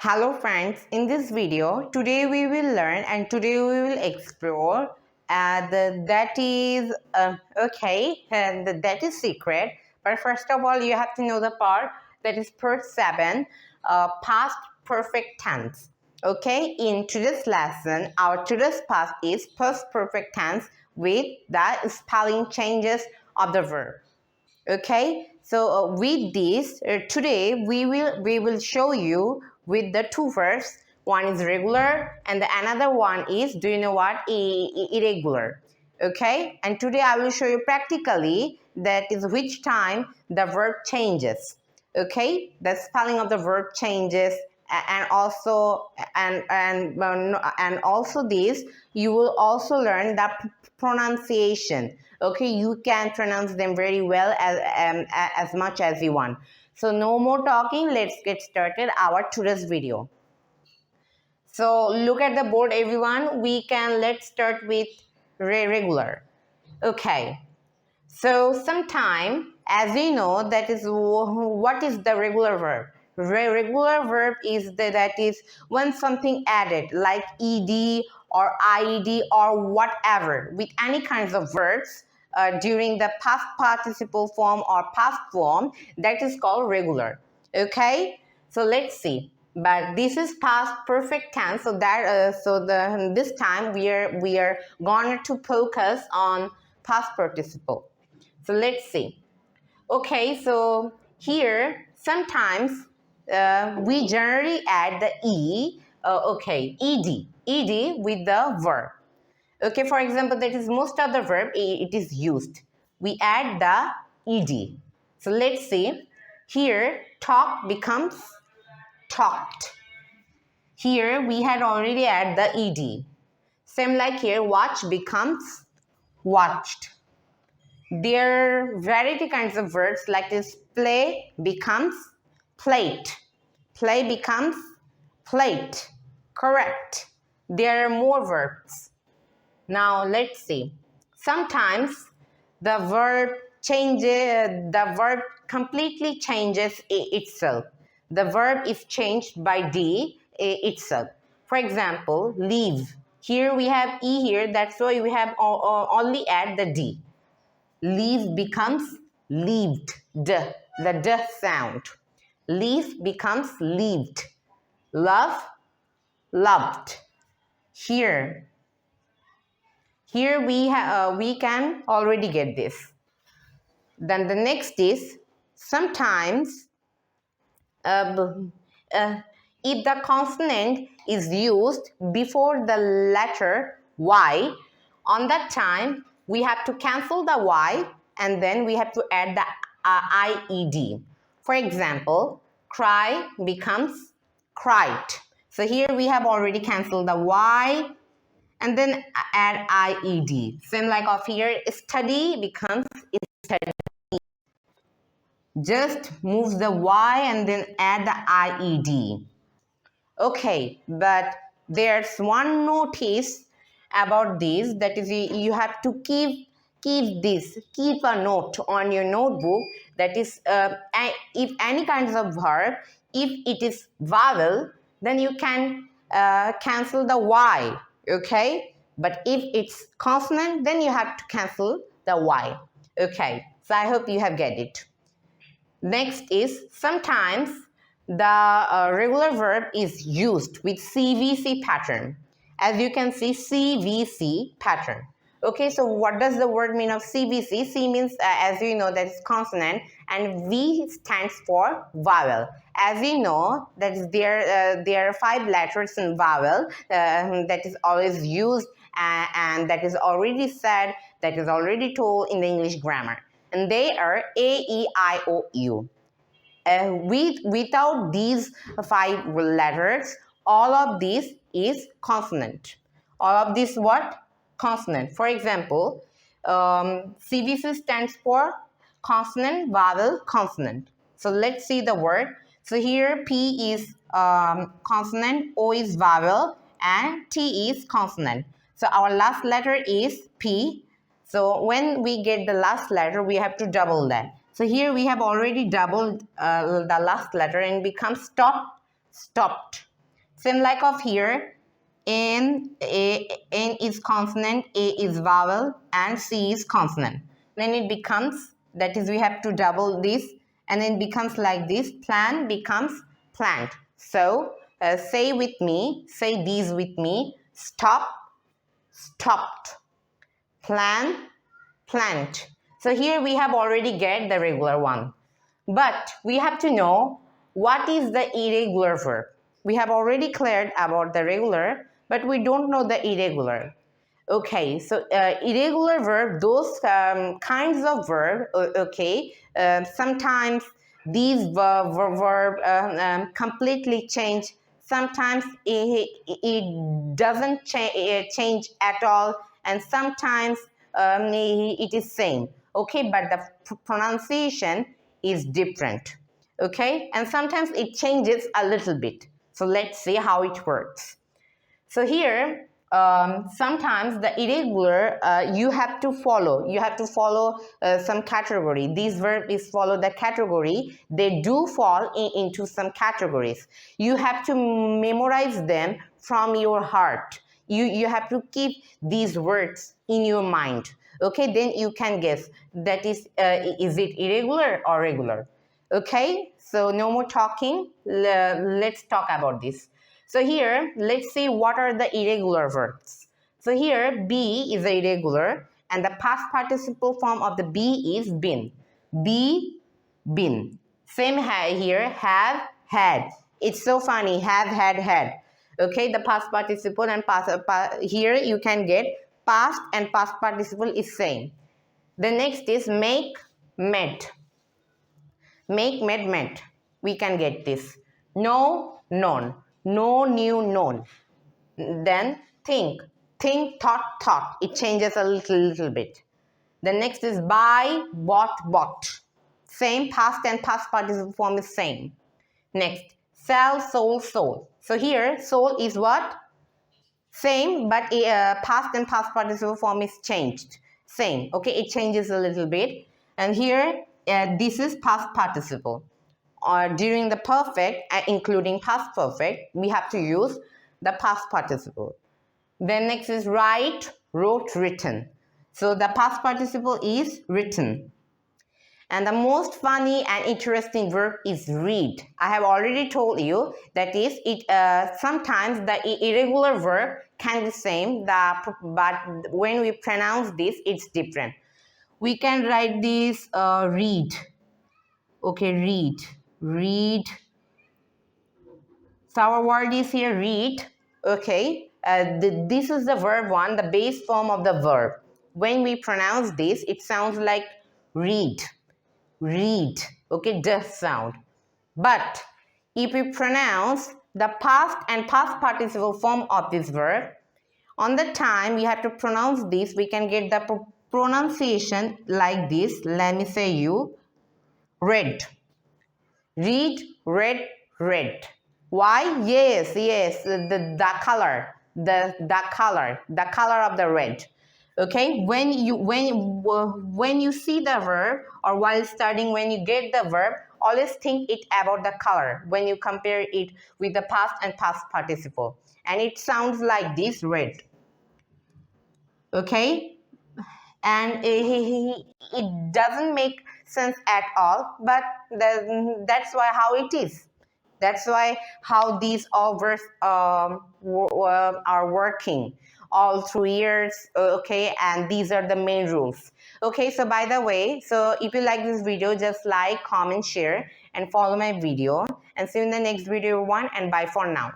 Hello friends, in this video today we will learn and today we will explore that is secret, but first of all you have to know the part that is part 7, past perfect tense. Okay, in today's lesson our today's past is past perfect tense with the spelling changes of the verb. Okay, so with this today we will show you with the two verbs. One is regular and the another one is, do you know what, irregular. Okay, and today I will show you practically that is which time the verb changes. Okay, the spelling of the verb changes, and also and also this you will also learn the pronunciation. Okay, you can pronounce them very well as much as you want. So no more talking, let's get started our today's video. So look at the board everyone. Let's start with regular. Okay, so sometime, as we know, that is what is the regular verb. Regular verb is that is when something added like ed or ied or whatever with any kinds of verbs during the past participle form or past form, that is called regular. Okay, so let's see. But this is past perfect tense, so that this time we are going to focus on past participle. So let's see. Okay, so here sometimes we generally add the ed with the verb. Okay, for example, that is most of the verb it is used. We add the ed. So let's see. Here, talk becomes talked. Here we had already added the ed. Same like here, watch becomes watched. There are variety kinds of verbs like this. Play becomes plate. Play becomes plate. Correct. There are more verbs. Now let's see. Sometimes the verb completely changes itself. The verb is changed by d itself. For example, leave. Here we have e here, that's why we have only add the d. Leave becomes leaved, the d sound. Leave becomes leaved. Love, loved. Here we can already get this. Then the next is sometimes if the consonant is used before the letter y, on that time we have to cancel the y and then we have to add the ied. For example, cry becomes cried. So here we have already canceled the y and then add ied. Same like of here, study becomes study. Just move the y and then add the ied. Okay, but there's one notice about this, that is you have to keep a note on your notebook, that is if any kinds of verb, if it is vowel, then you can cancel the y. Okay, but if it's consonant, then you have to cancel the y. Okay, so I hope you have get it. Next is sometimes the regular verb is used with CVC pattern. As you can see, CVC pattern. Okay, so what does the word mean of CVC? C means, as you know, that is consonant, and V stands for vowel. As you know, that is there are 5 letters in vowel that is always used, and that is already said, that is already told in the English grammar. And they are A, E, I, O, U. Without these 5 letters, all of this is consonant. All of this what? Consonant. For example, CVC stands for consonant, vowel, consonant. So let's see the word. So here P is consonant, O is vowel, and T is consonant. So our last letter is P. So when we get the last letter, we have to double that. So here we have already doubled the last letter and becomes stopped. Same like of here, N is consonant, A is vowel, and C is consonant. Then it becomes, that is, we have to double this, and then it becomes like this. Plan becomes plant. So say with me, say these with me. Stop, stopped. Plan, plant. So here we have already get the regular one. But we have to know what is the irregular verb. We have already cleared about the regular, but we don't know the irregular. Okay, so irregular verb, those kinds of verb, okay, sometimes these verb completely change. Sometimes it doesn't change at all, and sometimes it is same. Okay, but the pronunciation is different. Okay, and sometimes it changes a little bit. So let's see how it works. So here, sometimes the irregular, you have to follow some category. These verb is follow the category. They do fall into some categories. You have to memorize them from your heart. You have to keep these words in your mind. Okay, then you can guess that is it irregular or regular. Okay, so no more talking. Let's talk about this. So here, let's see what are the irregular verbs. So here, be is irregular, and the past participle form of the be is been. Be, been. Same here, have, had. It's so funny, have, had. Okay, the past participle and here you can get past and past participle is same. The next is make, met. Make, met. We can get this. Know, known. Know, knew, known. Then think, thought. It changes a little bit. The next is buy, bought. Same past and past participle form is same. Next, sell, sold. So here, sold is what? Same, but past and past participle form is changed. Same, okay, it changes a little bit. And here, this is past participle. Or during the perfect, including past perfect, we have to use the past participle. Then next is write, wrote, written. So the past participle is written. And the most funny and interesting verb is read. I have already told you that is it. Sometimes the irregular verb can be same, but when we pronounce this, it's different. We can write this read. Okay, read. So our word is here read. Okay, this is the verb one, the base form of the verb. When we pronounce this, it sounds like read. Okay, just sound. But if we pronounce the past and past participle form of this verb, on the time we have to pronounce this, we can get the pronunciation like this. Let me say you read. Read, read. Why? Yes, the color, the color of the red. Okay, when you see the verb or while studying, when you get the verb, always think it about the color when you compare it with the past and past participle, and it sounds like this red. Okay, and it doesn't make sense at all, but that's why how it is. That's why how these all verbs are working all through years. Okay, and these are the main rules. Okay, so by the way, so if you like this video, just like, comment, share, and follow my video, and see you in the next video, everyone, and bye for now.